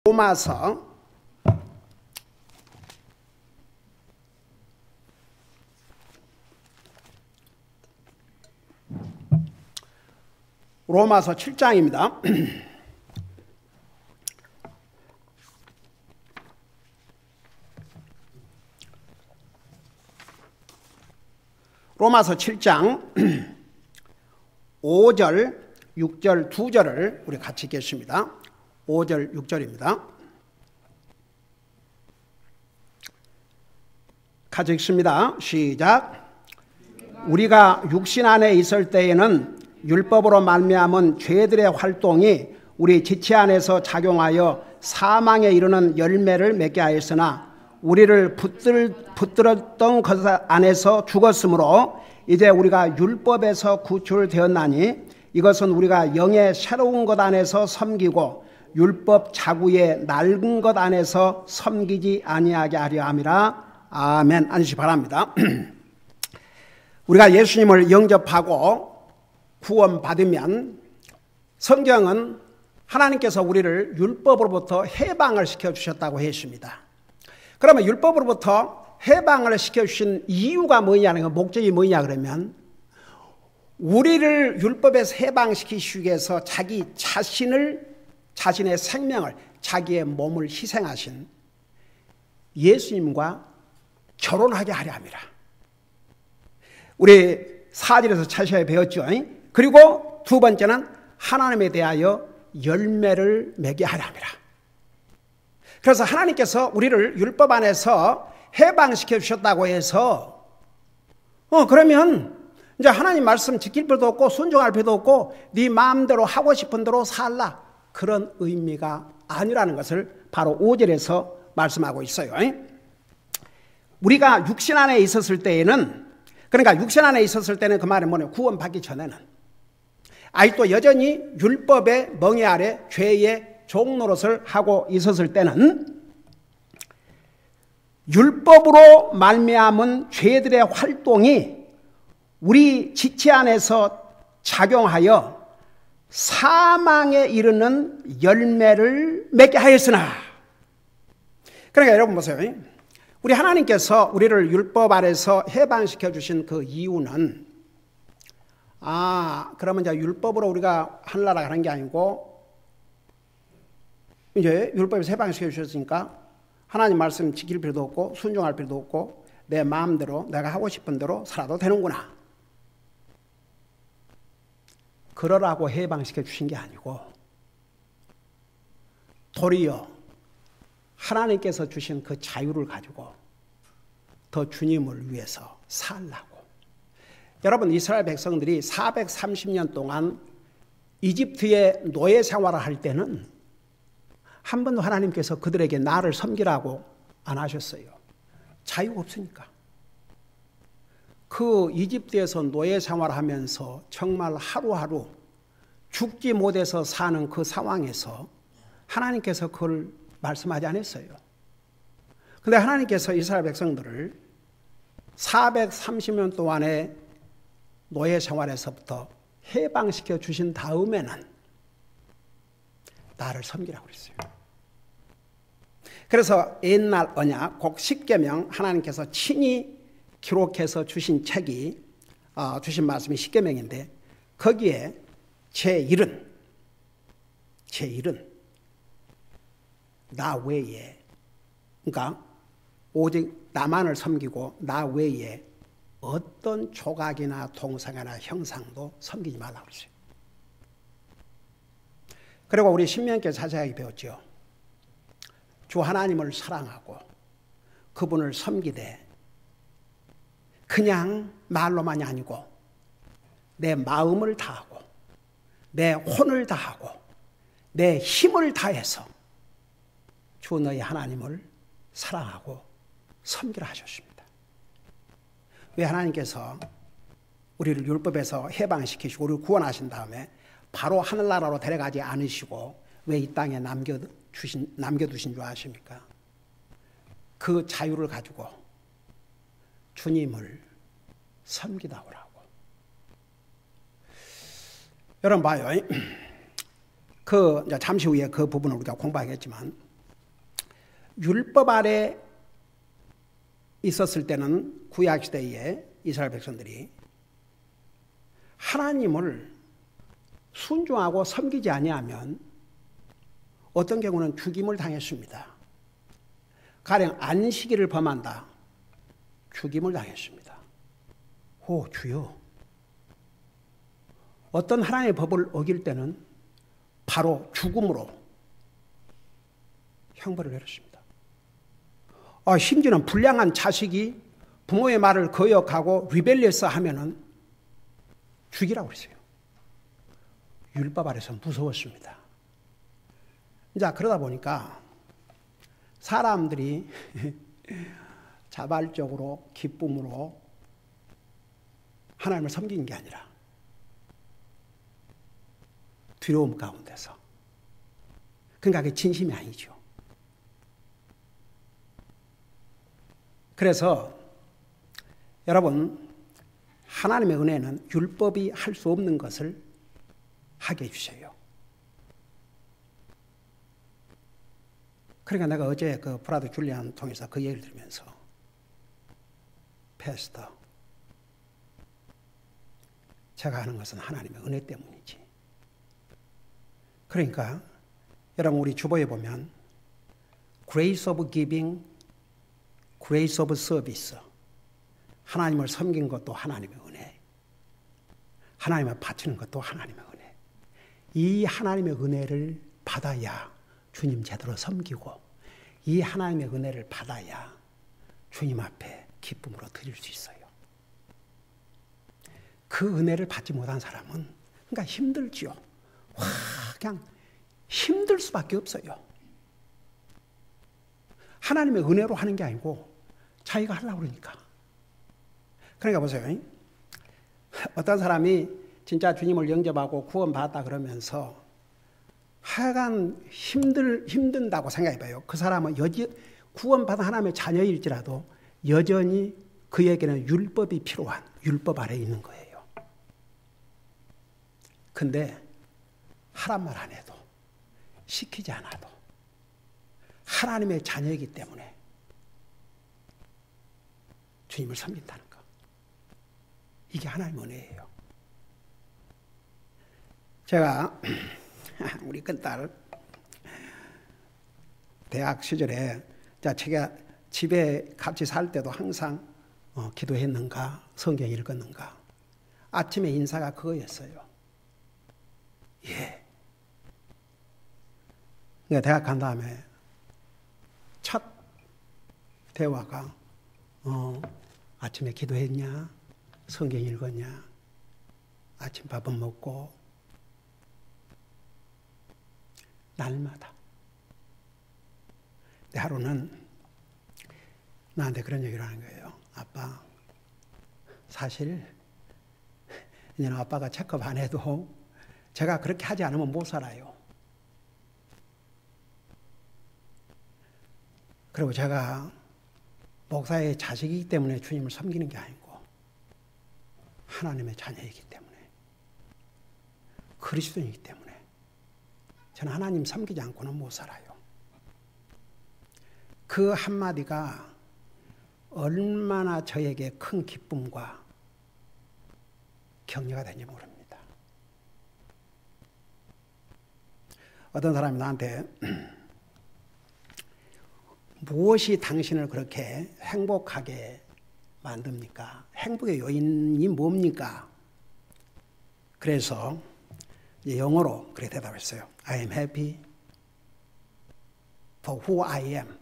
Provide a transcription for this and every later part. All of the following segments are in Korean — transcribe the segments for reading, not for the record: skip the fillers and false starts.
로마서 7장입니다. 로마서 7장 5절, 6절, 2절을 우리 같이 읽겠습니다. 5절, 6절입니다. 같이 읽습니다. 시작. 우리가 육신 안에 있을 때에는 율법으로 말미암은 죄들의 활동이 우리 지체 안에서 작용하여 사망에 이르는 열매를 맺게 하였으나 우리를 붙들었던 것 안에서 죽었으므로 이제 우리가 율법에서 구출되었나니 이것은 우리가 영의 새로운 것 안에서 섬기고 율법 자구의 낡은 것 안에서 섬기지 아니하게 하려 함이라. 아멘. 앉으시 바랍니다. 우리가 예수님을 영접하고 구원받으면 성경은 하나님께서 우리를 율법으로부터 해방을 시켜주셨다고 했습니다. 그러면 율법으로부터 해방을 시켜주신 이유가 뭐냐는 거, 목적이 뭐냐 그러면 우리를 율법에서 해방시키시기 위해서 자기 자신을, 자신의 생명을, 자기의 몸을 희생하신 예수님과 결혼하게 하려 합니다. 우리 4절에서 차시에 배웠죠. 그리고 두 번째는 하나님에 대하여 열매를 맺게 하려 합니다. 그래서 하나님께서 우리를 율법 안에서 해방시켜 주셨다고 해서 그러면 이제 하나님 말씀 지킬 필요도 없고 순종할 필요도 없고 네 마음대로 하고 싶은 대로 살라, 그런 의미가 아니라는 것을 바로 5절에서 말씀하고 있어요. 우리가 육신 안에 있었을 때에는, 그러니까 육신 안에 있었을 때는 그 말은 뭐냐, 구원받기 전에는 아직도 여전히 율법의 멍에 아래 죄의 종 노릇을 하고 있었을 때는 율법으로 말미암은 죄들의 활동이 우리 지체 안에서 작용하여 사망에 이르는 열매를 맺게 하였으나, 그러니까 여러분 보세요. 우리 하나님께서 우리를 율법 아래서 해방시켜 주신 그 이유는, 그러면 이제 율법으로 우리가 하늘나라 가는 게 아니고 이제 율법에서 해방시켜 주셨으니까 하나님 말씀 지킬 필요도 없고 순종할 필요도 없고 내 마음대로 내가 하고 싶은 대로 살아도 되는구나, 그러라고 해방시켜 주신 게 아니고 도리어 하나님께서 주신 그 자유를 가지고 더 주님을 위해서 살라고. 여러분, 이스라엘 백성들이 430년 동안 이집트의 노예 생활을 할 때는 한 번도 하나님께서 그들에게 나를 섬기라고 안 하셨어요. 자유가 없으니까. 그 이집트에서 노예 생활을 하면서 정말 하루하루 죽지 못해서 사는 그 상황에서 하나님께서 그걸 말씀하지 않았어요. 그런데 하나님께서 이스라엘 백성들을 430년 동안의 노예 생활에서부터 해방시켜 주신 다음에는 나를 섬기라고 그랬어요. 그래서 옛날 언약, 곧 십계명, 하나님께서 친히 기록해서 주신 책이, 주신 말씀이 십계명인데 거기에 제1은 나 외에, 그러니까 오직 나만을 섬기고 나 외에 어떤 조각이나 동상이나 형상도 섬기지 말라고 그랬어요. 그리고 우리 신명기에 자세하게 배웠죠. 주 하나님을 사랑하고 그분을 섬기되 그냥 말로만이 아니고 내 마음을 다하고 내 혼을 다하고 내 힘을 다해서 주 너희 하나님을 사랑하고 섬기라 하셨습니다. 왜 하나님께서 우리를 율법에서 해방시키시고 우리를 구원하신 다음에 바로 하늘나라로 데려가지 않으시고 왜 이 땅에 남겨두신 줄 아십니까? 그 자유를 가지고 주님을 섬기다 오라고. 여러분 봐요. 잠시 후에 그 부분을 우리가 공부하겠지만 율법 아래 있었을 때는 구약시대에 이스라엘 백성들이 하나님을 순종하고 섬기지 아니하면 어떤 경우는 죽임을 당했습니다. 가령 안식일을 범한다. 죽임을 당했습니다. 오 주여. 어떤 하나님의 법을 어길 때는 바로 죽음으로 형벌을 내렸습니다. 심지어는 불량한 자식이 부모의 말을 거역하고 리벨리어스 하면은 죽이라고 그랬어요. 율법 아래서 무서웠습니다. 자, 그러다 보니까 사람들이 자발적으로 기쁨으로 하나님을 섬기는 게 아니라 두려움 가운데서. 그러니까 그게 진심이 아니죠. 그래서 여러분, 하나님의 은혜는 율법이 할 수 없는 것을 하게 해주세요. 그러니까 내가 어제 그 브라더 줄리안 통해서 그 얘기를 들으면서 패스터, 제가 하는 것은 하나님의 은혜 때문이지. 그러니까 여러분 우리 주보에 보면 Grace of Giving, Grace of Service, 하나님을 섬긴 것도 하나님의 은혜, 하나님을 바치는 것도 하나님의 은혜. 이 하나님의 은혜를 받아야 주님 제대로 섬기고, 이 하나님의 은혜를 받아야 주님 앞에 기쁨으로 드릴 수 있어요. 그 은혜를 받지 못한 사람은 그러니까 힘들지요. 그냥 힘들 수밖에 없어요. 하나님의 은혜로 하는 게 아니고 자기가 하려고 그러니까. 그러니까 보세요. 어떤 사람이 진짜 주님을 영접하고 구원받았다 그러면서 하여간 힘든다고 생각해봐요. 그 사람은 구원받은 하나님의 자녀일지라도 여전히 그에게는 율법이 필요한, 율법 아래에 있는 거예요. 근데 하란 말 안 해도, 시키지 않아도 하나님의 자녀이기 때문에 주님을 섬긴다는 거. 이게 하나님의 은혜예요. 제가 우리 큰딸 대학 시절에 제가 집에 같이 살 때도 항상 기도했는가, 성경 읽었는가. 아침에 인사가 그거였어요. 예. 그러니까 대학 간 다음에 첫 대화가 아침에 기도했냐, 성경 읽었냐, 아침밥은 먹고. 날마다. 근데 하루는 나한테 그런 얘기를 하는 거예요. 아빠, 사실 이제는 아빠가 체크업 안 해도 제가 그렇게 하지 않으면 못 살아요. 그리고 제가 목사의 자식이기 때문에 주님을 섬기는 게 아니고 하나님의 자녀이기 때문에, 그리스도인이기 때문에 저는 하나님 섬기지 않고는 못 살아요. 그 한마디가 얼마나 저에게 큰 기쁨과 격려가 되는지 모릅니다. 어떤 사람이 나한테 무엇이 당신을 그렇게 행복하게 만듭니까? 행복의 요인이 뭡니까? 그래서 영어로 그렇게 대답했어요. I am happy for who I am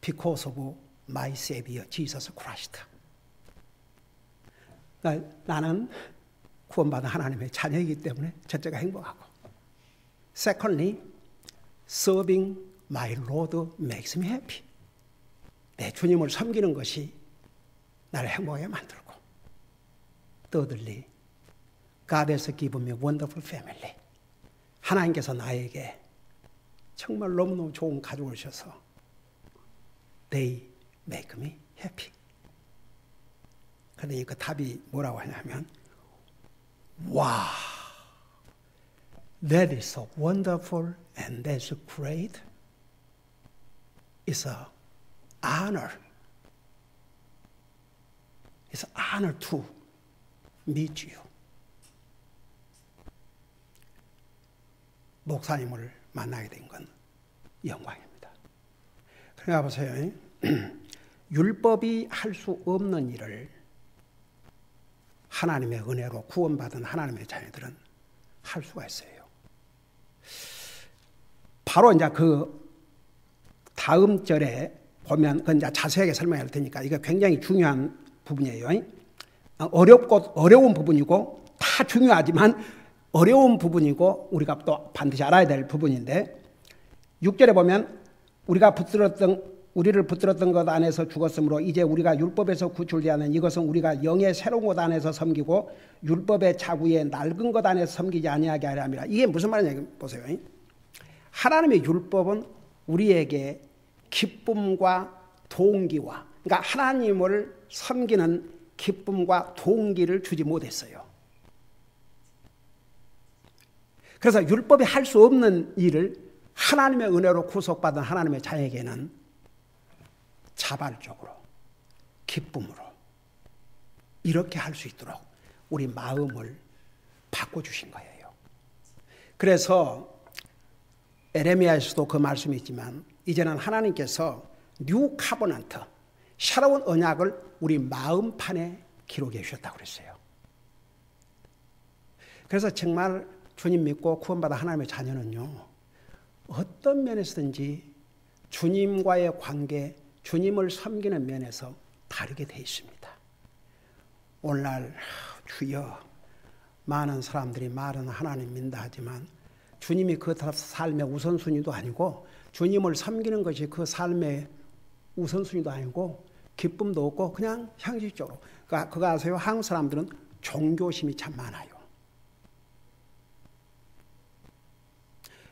because of my Savior, Jesus Christ. 그러니까 나는 구원받은 하나님의 자녀이기 때문에 첫째가 행복하고, Secondly, serving my Lord makes me happy. 내 주님을 섬기는 것이 나를 행복하게 만들고, Thirdly, God has given me a wonderful family. 하나님께서 나에게 정말 너무너무 좋은 가족을 주셔서 They make me happy. 그러니 그 답이 뭐라고 하냐면, Wow, that is so wonderful and that's great. is a honor. It's an honor to meet you. 목사님을 만나게 된 건 영광입니다. 그러니까 보세요. 율법이 할 수 없는 일을 하나님의 은혜로 구원받은 하나님의 자녀들은 할 수가 있어요. 바로 이제 그 다음 절에 보면 그 이제 자세하게 설명할 테니까 이게 굉장히 중요한 부분이에요. 어려운 부분이고 다 중요하지만 어려운 부분이고 우리가 또 반드시 알아야 될 부분인데 6절에 보면 우리를 붙들었던 것 안에서 죽었으므로 이제 우리가 율법에서 구출되었는 이것은 우리가 영의 새로운 것 안에서 섬기고 율법의 자구에 낡은 것 안에서 섬기지 아니하게 하려 함이라. 이게 무슨 말이냐 보세요. 하나님의 율법은 우리에게 기쁨과 동기와 그러니까 하나님을 섬기는 기쁨과 동기를 주지 못했어요. 그래서 율법이 할 수 없는 일을 하나님의 은혜로 구속받은 하나님의 자에게는 자발적으로 기쁨으로 이렇게 할 수 있도록 우리 마음을 바꿔주신 거예요. 그래서 에레미야에서도 그 말씀이 있지만 이제는 하나님께서 뉴 카버넌트 새로운 언약을 우리 마음판에 기록해 주셨다고 그랬어요. 그래서 정말 주님 믿고 구원받아 하나님의 자녀는요, 어떤 면에서든지 주님과의 관계, 주님을 섬기는 면에서 다르게 되어 있습니다. 오늘날 주여 많은 사람들이 말은 하나님 믿는다 하지만 주님이 그 삶의 우선순위도 아니고 주님을 섬기는 것이 그 삶의 우선순위도 아니고 기쁨도 없고 그냥 형식적으로. 그거 아세요? 한국 사람들은 종교심이 참 많아요.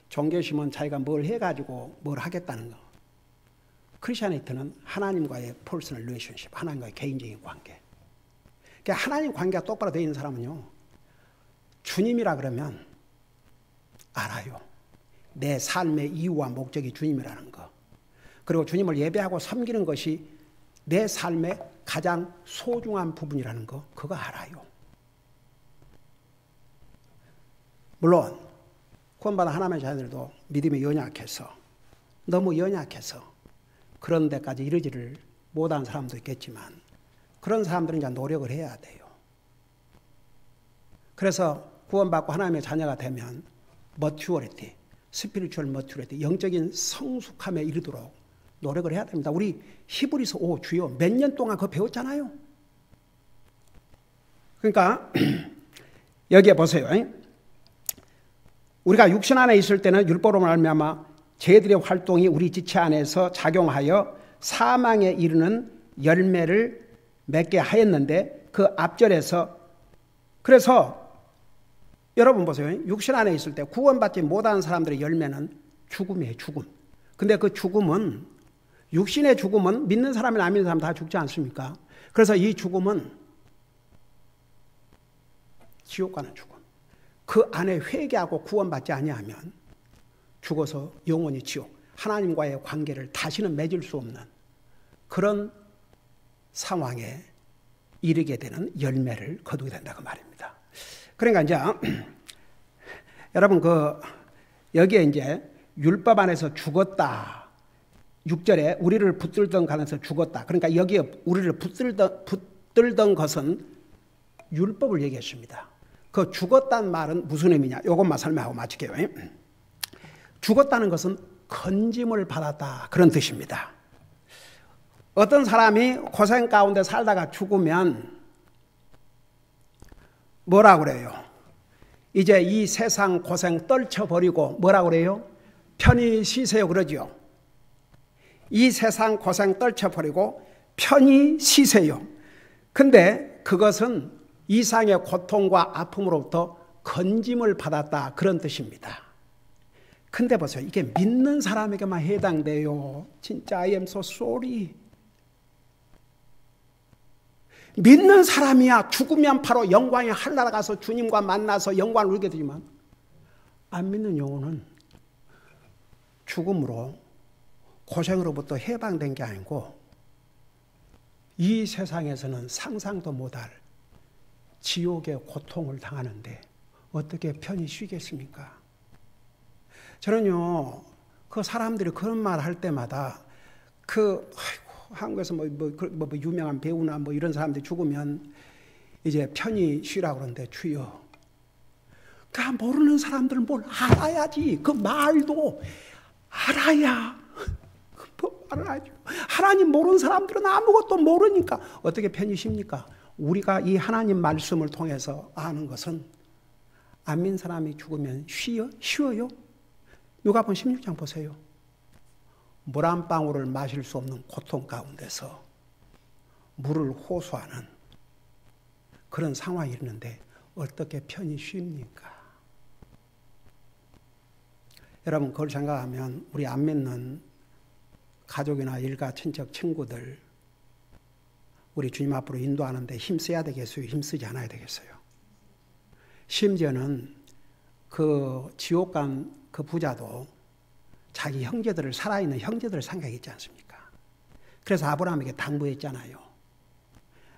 종교심은 자기가 뭘 해가지고 뭘 하겠다는 거. 크리스천이트는 하나님과의 퍼스널 릴레이션십, 하나님과의 개인적인 관계. 그러니까 하나님 관계가 똑바로 되어 있는 사람은요, 주님이라 그러면 알아요. 내 삶의 이유와 목적이 주님이라는 거. 그리고 주님을 예배하고 섬기는 것이 내 삶의 가장 소중한 부분이라는 거, 그거 알아요. 물론 구원받은 하나님의 자녀들도 믿음이 연약해서, 너무 연약해서 그런 데까지 이르지를 못한 사람도 있겠지만 그런 사람들은 이제 노력을 해야 돼요. 그래서 구원받고 하나님의 자녀가 되면 maturity, spiritual maturity, 영적인 성숙함에 이르도록 노력을 해야 됩니다. 우리 히브리서 5 주요 몇 년 동안 그거 배웠잖아요. 그러니까 여기에 보세요. 우리가 육신 안에 있을 때는 율법으로 말미암아 죄들의 활동이 우리 지체 안에서 작용하여 사망에 이르는 열매를 맺게 하였는데 그 앞절에서 그래서 여러분 보세요. 육신 안에 있을 때 구원받지 못한 사람들의 열매는 죽음이에요. 죽음. 근데 그 죽음은 육신의 죽음은 믿는 사람이나 안 믿는 사람 다 죽지 않습니까? 그래서 이 죽음은 지옥 가는 죽음. 그 안에 회개하고 구원받지 아니하면 죽어서 영원히 지옥, 하나님과의 관계를 다시는 맺을 수 없는 그런 상황에 이르게 되는 열매를 거두게 된다고 말입니다. 그러니까 이제 여러분 여기에 이제 율법 안에서 죽었다. 6절에 우리를 붙들던 간에서 죽었다. 그러니까 여기에 우리를 붙들던 것은 율법을 얘기했습니다. 그 죽었다는 말은 무슨 의미냐? 이것만 설명하고 마칠게요. 죽었다는 것은 건짐을 받았다. 그런 뜻입니다. 어떤 사람이 고생 가운데 살다가 죽으면 뭐라 그래요? 이제 이 세상 고생 떨쳐버리고 뭐라 그래요? 편히 쉬세요 그러죠. 이 세상 고생 떨쳐버리고 편히 쉬세요. 근데 그것은 이상의 고통과 아픔으로부터 건짐을 받았다. 그런 뜻입니다. 근데 보세요. 이게 믿는 사람에게만 해당돼요. 진짜 I am so sorry. 믿는 사람이야 죽으면 바로 영광의 하늘나라 가서 주님과 만나서 영광을 누리게 되지만 안 믿는 영혼은 죽음으로 고생으로부터 해방된 게 아니고 이 세상에서는 상상도 못할 지옥의 고통을 당하는데 어떻게 편히 쉬겠습니까? 저는요, 그 사람들이 그런 말 할 때마다 한국에서 유명한 배우나 이런 사람들이 죽으면 이제 편히 쉬라고 그러는데, 주여, 모르는 사람들은 뭘 알아야지. 그 말도 알아야. 알아야죠. 하나님 모르는 사람들은 아무것도 모르니까 어떻게 편히 쉽니까? 우리가 이 하나님 말씀을 통해서 아는 것은 안 믿는 사람이 죽으면 쉬워요? 누가복음 16장 보세요. 물 한 방울을 마실 수 없는 고통 가운데서 물을 호소하는 그런 상황이 있는데 어떻게 편히 쉽니까? 여러분, 그걸 생각하면 우리 안 믿는 가족이나 일가, 친척, 친구들 우리 주님 앞으로 인도하는데 힘써야 되겠어요? 힘쓰지 않아야 되겠어요? 심지어는 그 지옥 간 그 부자도 자기 형제들을, 살아있는 형제들을 생각했지 않습니까? 그래서 아브라함에게 당부했잖아요.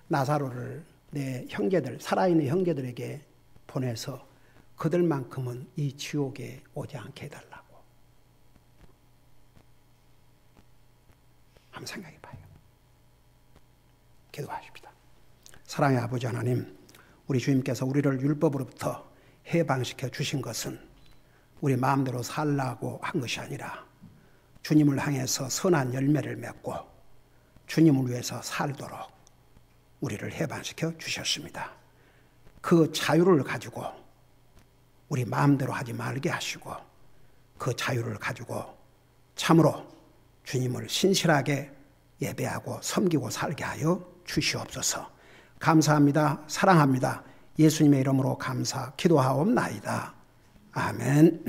나사로를 내 형제들, 살아있는 형제들에게 보내서 그들만큼은 이 지옥에 오지 않게 해달라고. 한번 생각해 봐요. 기도하십시다. 사랑의 아버지 하나님, 우리 주님께서 우리를 율법으로부터 해방시켜 주신 것은 우리 마음대로 살라고 한 것이 아니라 주님을 향해서 선한 열매를 맺고 주님을 위해서 살도록 우리를 해방시켜 주셨습니다. 그 자유를 가지고 우리 마음대로 하지 말게 하시고 그 자유를 가지고 참으로 주님을 신실하게 예배하고 섬기고 살게 하여 주시옵소서. 감사합니다. 사랑합니다. 예수님의 이름으로 감사 기도하옵나이다. 아멘.